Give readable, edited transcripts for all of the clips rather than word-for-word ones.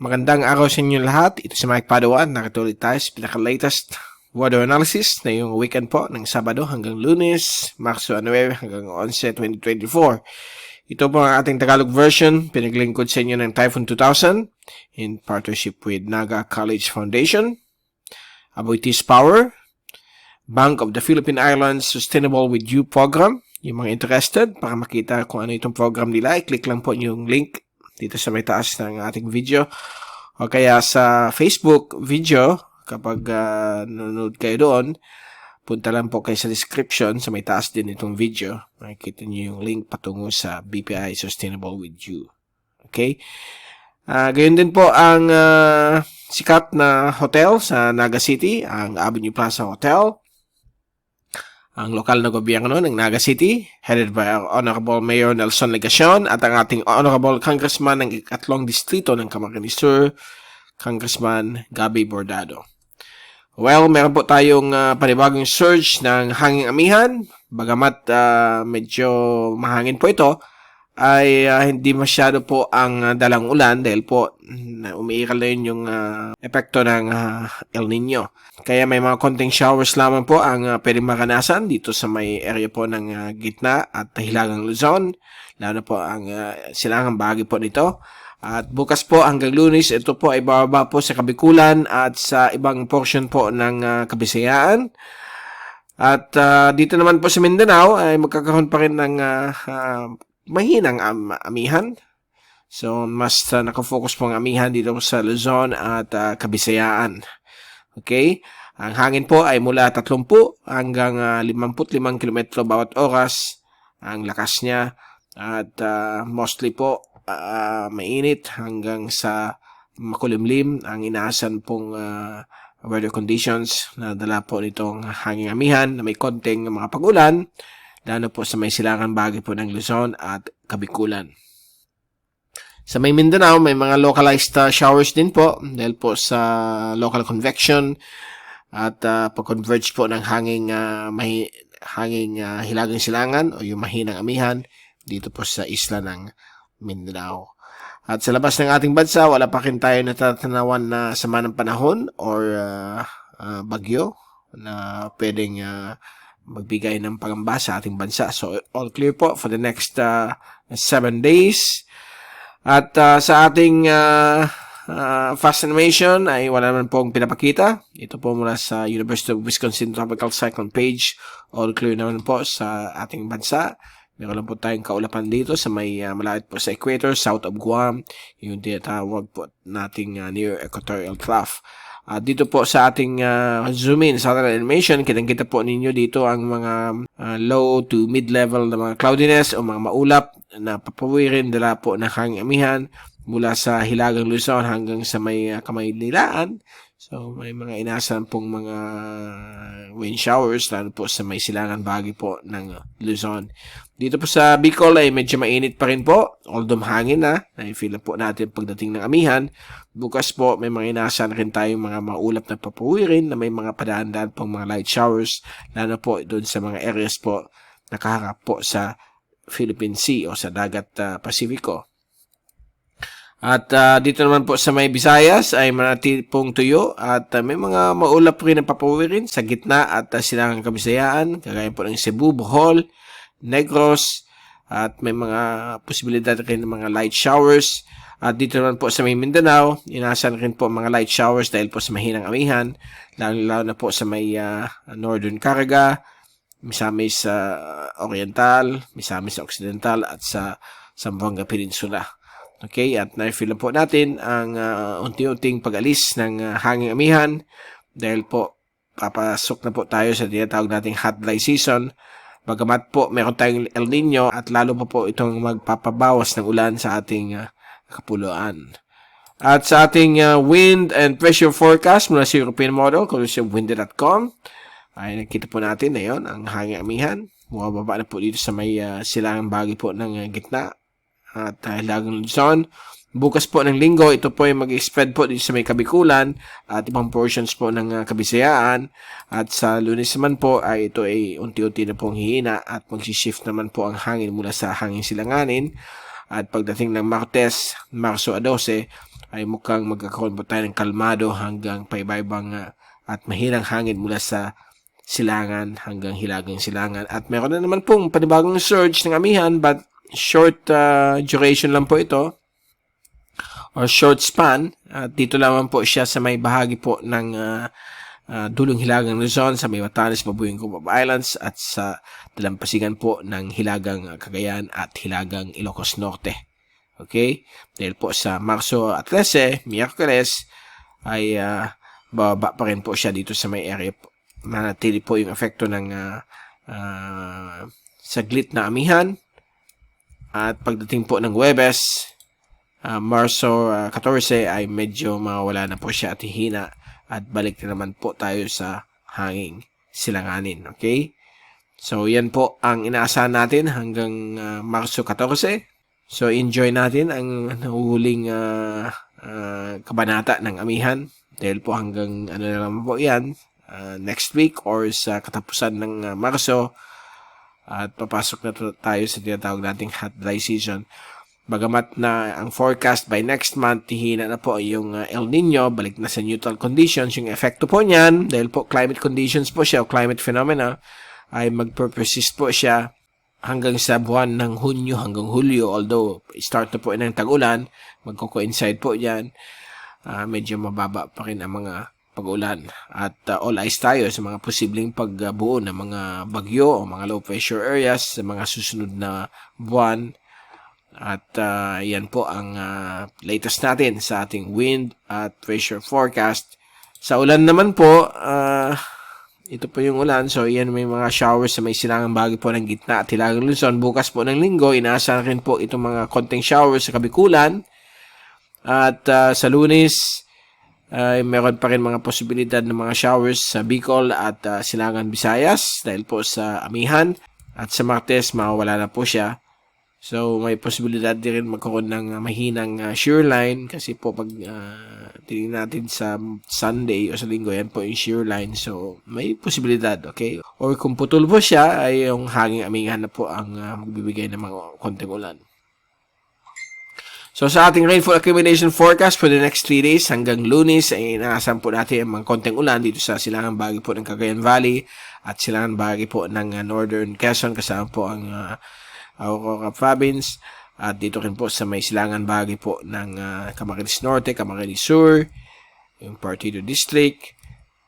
Magandang araw sa inyo lahat. Ito si Mike Padawan. Nakatuloy tayo sa pinaka-latest weather analysis na yung weekend po ng Sabado hanggang Lunes, Marso 9 hanggang 11, 2024. Ito po ang ating Tagalog version. Pinaglingkod sa inyo ng Typhoon 2000 in partnership with Naga College Foundation, Aboitiz Power, Bank of the Philippine Islands Sustainable with You program. Yung mga interested, para makita kung ano itong program nila, i-click lang po yung link dito sa may taas ng ating video o kaya sa Facebook video. Kapag nanonood kayo doon, punta lang po kayo sa description, sa may taas din itong video, makikita nyo yung link patungo sa BPI Sustainable with You. Okay, gayon din po ang sikat na hotel sa Naga City, ang Avenue Plaza Hotel. Ang lokal na gobyerno ng Naga City, headed by our Honorable Mayor Nelson Legacion at ang ating Honorable Congressman ng ikatlong distrito ng Camarines Sur, Congressman Gabby Bordado. Well, meron po tayong panibagong surge ng hanging amihan. Bagamat medyo mahangin po ito, ay hindi masyado po ang dalang ulan dahil po umiiral na yun yung epekto ng El Nino. Kaya may mga konting showers lamang po ang pwedeng maranasan dito sa may area po ng gitna at hilagang Luzon, lalo po ang silangang bahagi po nito. At bukas po hanggang Lunes, ito po ay bababa po sa Kabikulan at sa ibang portion po ng Kabisayaan. At dito naman po sa Mindanao ay magkakaroon pa rin ng mahinang amihan. So, mas nakafocus po ang amihan dito sa Luzon at Kabisayaan. Okay? Ang hangin po ay mula 30 hanggang 55 km bawat oras ang lakas niya. At mostly po mainit hanggang sa makulimlim ang inaasahan pong weather conditions na dala po nitong hanging amihan na may konting mga pag-ulan, lalo po sa may silangan bahagi po ng Luzon at Kabikulan. Sa may Mindanao, may mga localized showers din po dahil po sa local convection at pag-converge po ng hanging hilagang silangan o yung mahinang amihan dito po sa isla ng Mindanao. At sa labas ng ating bansa, wala pa rin tayo natatanawan na sama ng panahon or bagyo na pwedeng magbigay ng pangamba sa ating bansa. So, all clear po for the next 7 days. At sa ating fast animation ay wala naman pong pinapakita. Ito po mula sa University of Wisconsin Tropical Cyclone page. All clear naman po sa ating bansa. Meron lang po tayong kaulapan dito sa may malapit po sa equator, south of Guam. Yung tinatawag po nating near equatorial trough. Dito po sa ating zoom in satellite animation, kitang-kita po ninyo dito ang mga low to mid-level na mga cloudiness o mga maulap na papawirin dala po ng hanging amihan mula sa hilagang Luzon hanggang sa may Kamaynilaan. So, may mga inaasahan pong mga wind showers lalo po sa may silangan bahagi po ng Luzon. Dito po sa Bicol ay medyo mainit pa rin po, although mahangin na. Na-feel po natin pagdating ng amihan. Bukas po may mga inaasahan rin tayong mga maulap na papawirin na may mga padaan-daan pong mga light showers lalo po doon sa mga areas po nakaharap po sa Philippine Sea o sa dagat Pasifiko. At dito naman po sa may Visayas ay manatili pong tuyo at may mga maulap rin na papawirin sa gitna at silangang Kabisayaan, kagaya po ng Cebu, Bohol, Negros, at may mga posibilidad rin ng mga light showers. At dito naman po sa may Mindanao, inaasahan rin po mga light showers dahil po sa mahinang amihan, lalo na po sa may Northern Caraga, Misamis Oriental, Misamis Occidental at sa Zamboanga Peninsula. Okay, at na-feel po natin ang unti-unting pag-alis ng hanging amihan dahil po papasok na po tayo sa tinatawag nating hot dry season. Bagamat po meron tayong El Nino at lalo pa po itong magpapabawas ng ulan sa ating kapuluan. At sa ating wind and pressure forecast mula sa European model, kung sa windy.com, ay nakita po natin na yun, ang hanging amihan. Bumababa na po dito sa may silangang bahagi po ng gitna at hilagang Luzon. Bukas po ng linggo, ito po ay mag-spread po dito sa may Kabikulan at ibang portions po ng Kabisayaan. At sa Lunes naman po ay ito ay unti-unti na pong hihina at mag-shift naman po ang hangin mula sa hangin silanganin. At pagdating ng Martes, Marso 12, ay mukhang magkakaroon po tayo ng kalmado hanggang paiba-ibang at mahirang hangin mula sa silangan hanggang hilagang silangan. At meron na naman pong panibagong surge ng amihan, but short duration lang po ito or short span. At dito lamang po siya sa may bahagi po ng dulong hilagang Luzon, sa may Batanes, Mabuyong Cubao Islands at sa dalampasigan po ng hilagang Cagayan at hilagang Ilocos Norte. Okay? Dahil po sa Marso 13, Miyerkules, ay bababa pa rin po siya dito sa may area po. Manatili po yung epekto ng saglit na amihan. At pagdating po ng Huwebes, Marso 14, ay medyo mawala na po siya at hihina. At balik na naman po tayo sa hanging silanganin. Okay? So, yan po ang inaasahan natin hanggang Marso 14. So, enjoy natin ang nahuhuling kabanata ng amihan. Dahil po hanggang ano na naman po yan, next week or sa katapusan ng Marso. At papasok na tayo sa tinatawag nating hot dry season. Bagamat na ang forecast by next month, hihina na po yung El Nino, balik na sa neutral conditions. Yung epekto po niyan, dahil po climate conditions po siya o climate phenomena, ay magper-persist po siya hanggang sa buwan ng Hunyo hanggang Hulyo. Although, start na po ng tag-ulan, magko-coincide po yan. Medyo mababa pa rin ang mga pag-ulan. At all eyes tayo sa mga posibleng pagbuo ng mga bagyo o mga low pressure areas sa mga susunod na buwan. At yan po ang latest natin sa ating wind at pressure forecast. Sa ulan naman po, ito po yung ulan. So, yan may mga showers sa may silangang bahagi po ng gitna at hilagang Luzon. Bukas po ng linggo, inaasahan rin po itong mga konting showers sa Kabikulan. At sa Lunes, meron pa rin mga posibilidad ng mga showers sa Bicol at silangan Visayas dahil po sa amihan. At sa Martes, mawala na po siya. So, may posibilidad din rin magkaroon ng mahinang shear line kasi po pag tingin natin sa Sunday o sa Linggo, yan po yung shear line. So, may posibilidad, okay? Or kung putol po siya, ay yung hanging amihan na po ang magbibigay ng mga konting ulan. So, sa ating rainfall accumulation forecast for the next 3 days hanggang Lunes, ay inaasahan po natin ang mga konting ulan dito sa silangang bahagi po ng Cagayan Valley at silangang bahagi po ng Northern Quezon, kasama po ang Aurora Province, at dito rin po sa may silangan bahagi po ng Camarines Norte, Camarines Sur, yung Partido District,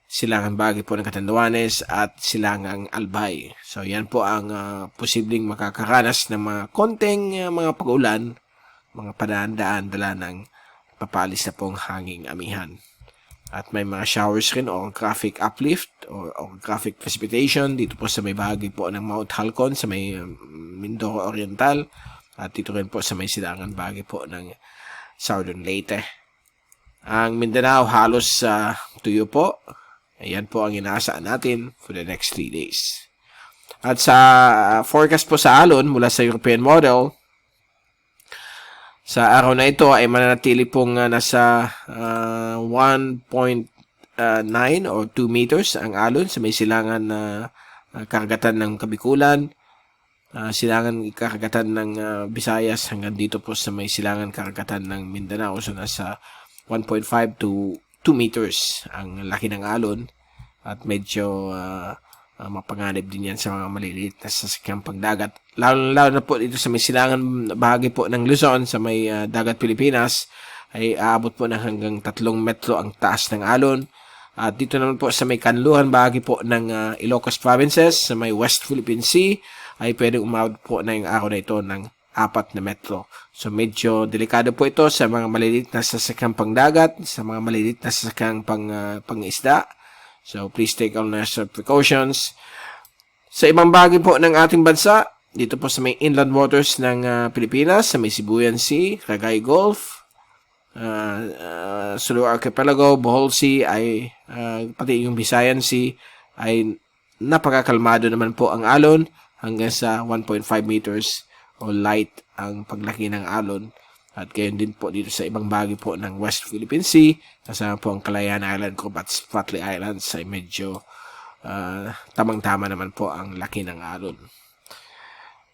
silangan bahagi po ng Catanduanes at silangang Albay. So yan po ang posibleng makakaranas ng mga konting mga pag-ulan, mga padaan-daan dala ng papalis na pong hanging amihan. At may mga showers rin o graphic uplift o graphic precipitation dito po sa may bahagi po ng Mount Halcon sa may Mindoro Oriental at dito rin po sa may silangan bahagi po ng Southern Leyte. Ang Mindanao halos tuyo po. Ayan po ang inaasahan natin for the next 3 days. At sa forecast po sa alon mula sa European model, sa araw na ito ay mananatili pong nasa 1.9 or 2 meters ang alon sa may silangan karagatan ng Kabikulan, silangan karagatan ng Visayas hanggang dito po sa may silangan karagatan ng Mindanao. So nasa 1.5 to 2 meters ang laki ng alon at medyo mapanganib din yan sa mga maliliit na sasakyang pagdagat. Lalo na po dito sa may silangan bahagi po ng Luzon sa may dagat Pilipinas ay aabot po ng hanggang 3 metro ang taas ng alon. At dito naman po sa may kanluran bahagi po ng Ilocos Provinces sa may West Philippine Sea ay pwedeng umabot po na yung araw na ito ng 4 na metro. So medyo delikado po ito sa mga maliliit na sasakyang pangdagat, sa mga maliliit na sasakyang pangisda. So please take all necessary precautions. Sa ibang bahagi po ng ating bansa, dito po sa may inland waters ng Pilipinas, sa may Sibuyan Sea, Ragay Gulf, Sulu Archipelago, Bohol Sea, ay pati yung Visayan Sea, ay napakakalmado naman po ang alon hanggang sa 1.5 meters o light ang paglaki ng alon. At gayon din po dito sa ibang bahagi po ng West Philippine Sea, kasama po ang Calayan Island Group at Spratly Islands ay medyo tamang-tama naman po ang laki ng alon.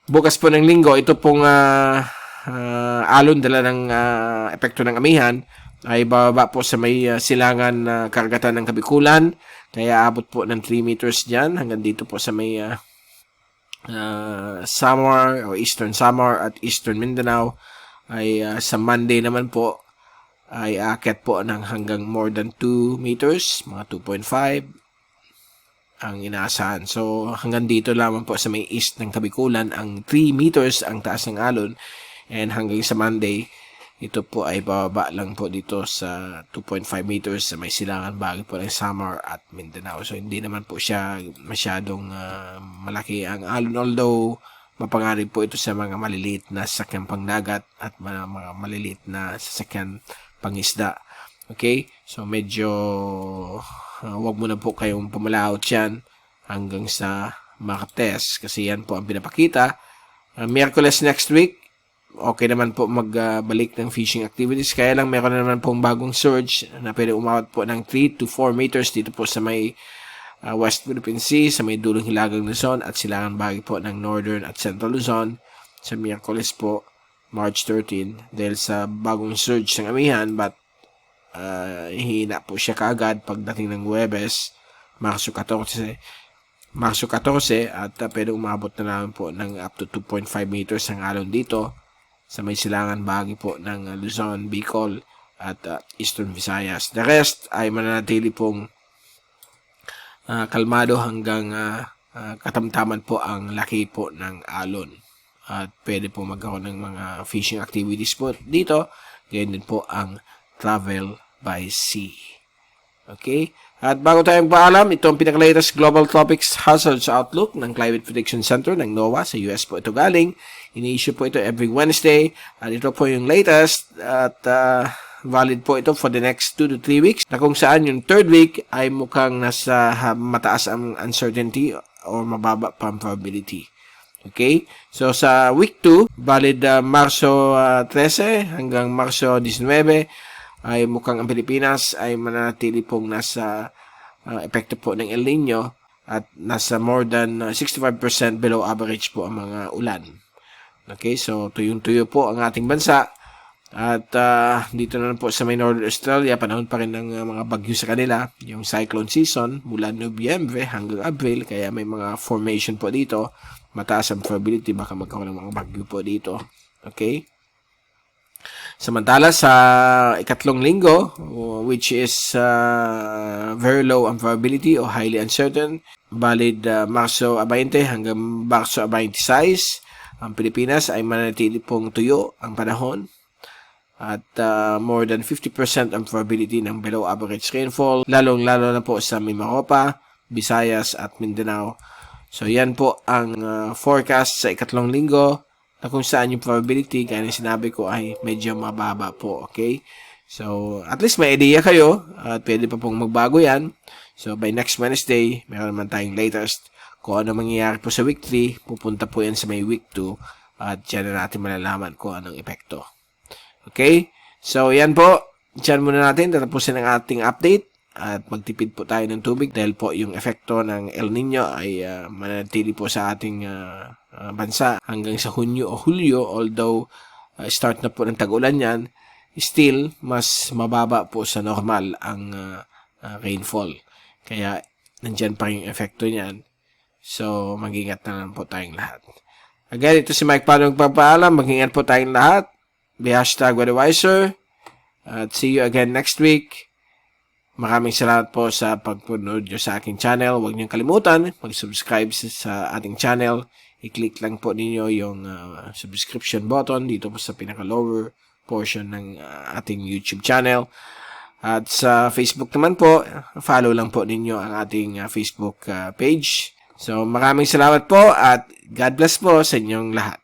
Bukas po ng linggo, ito pong alon dala ng epekto ng amihan, ay bababa po sa may silangan na karagatan ng Kabikulan. Kaya abot po ng 3 meters dyan hanggang dito po sa may Samar o Eastern Samar at Eastern Mindanao. Ay sa Monday naman po ay aakyat po ng hanggang more than 2 meters, mga 2.5 ang inaasahan. So hanggang dito lamang po sa may east ng Kabikulan ang 3 meters ang taas ng alon, and hanggang sa Monday ito po ay bababa lang po dito sa 2.5 meters sa may silangan bahagi po ng Samar at Mindanao. So hindi naman po siya masyadong malaki ang alon, although mapanganib po ito sa mga maliliit na sasakyan pangdagat at mga maliliit na sasakyan pangisda. Okay? So medyo wag mo na po kayong pumalaot yan hanggang sa Martes kasi yan po ang pinapakita. Miyerkules next week, okay naman po magbalik ng fishing activities. Kaya lang meron naman pong bagong surge na pwede umawat po ng 3 to 4 meters dito po sa may West Philippine Sea, sa may dulong hilagang Luzon at silangan bahagi po ng Northern at Central Luzon sa Miyerkules po, March 13, dahil sa bagong surge ng amihan. But hina po siya kaagad pagdating ng Huwebes, Marso 14 at pwede umabot na naman po ng up to 2.5 meters ang alon dito sa may silangan bahagi po ng Luzon, Bicol at Eastern Visayas. The rest ay mananatili pong kalmado hanggang katamtaman po ang laki po ng alon. At pwede po magkaroon ng mga fishing activities po dito. Ganyan din po ang travel by sea. Okay? At bago tayong paalam, ito ang pinaka-latest Global Tropics Hazards Outlook ng Climate Prediction Center ng NOAA. Sa US po ito galing. Ini-issue po ito every Wednesday. At ito po yung latest at valid po ito for the next 2 to 3 weeks na kung saan yung third week ay mukhang nasa mataas ang uncertainty or mababa pa ang probability. Okay? So sa week 2, valid Marso 13 hanggang Marso 19, ay mukhang ang Pilipinas ay mananatili pong nasa epekto po ng El Nino at nasa more than 65% below average po ang mga ulan. Okay, so tuyong-tuyo po ang ating bansa at dito na po sa may Northern Australia, panahon pa rin ng mga bagyo sa kanila, yung cyclone season mula Nobyembre hanggang Abril, kaya may mga formation po dito, mataas ang probability baka magkaroon ng mga bagyo po dito. Okay? Samantala sa ikatlong linggo, which is very low ang probability o highly uncertain, valid Marso 20 hanggang Marso 26, ang Pilipinas ay mananatili pong tuyo ang panahon at more than 50% ang probability ng below average rainfall, lalong-lalo na po sa Mimaropa, Visayas at Mindanao. So yan po ang forecast sa ikatlong linggo, na kung saan yung probability, kaya na sinabi ko, ay medyo mababa po, okay? So, at least may idea kayo, at pwede pa pong magbago yan. So, by next Wednesday, meron naman tayong latest. Kung ano mangyayari po sa week 3, pupunta po yan sa may week 2, at dyan na natin malalaman kung anong epekto. Okay? So, yan po. Dyan muna natin, tatapusin ang ating update. At magtipid po tayo ng tubig dahil po yung epekto ng El Nino ay manatili po sa ating bansa hanggang sa Hunyo o Hulyo, although start na po ng tag-ulan yan, still mas mababa po sa normal ang rainfall. Kaya nandyan pa yung epekto niyan. So mag-ingat na lang po tayong lahat. Again, ito si Mike Pano magpapaalam. Mag-ingat po tayong lahat. Be #WeatherWiser. At see you again next week. Maraming salamat po sa pagpunod nyo sa aking channel. Huwag niyong kalimutan mag-subscribe sa ating channel. I-click lang po ninyo yung subscription button dito po sa pinaka-lower portion ng ating YouTube channel. At sa Facebook naman po, follow lang po ninyo ang ating Facebook page. So maraming salamat po at God bless po sa inyong lahat.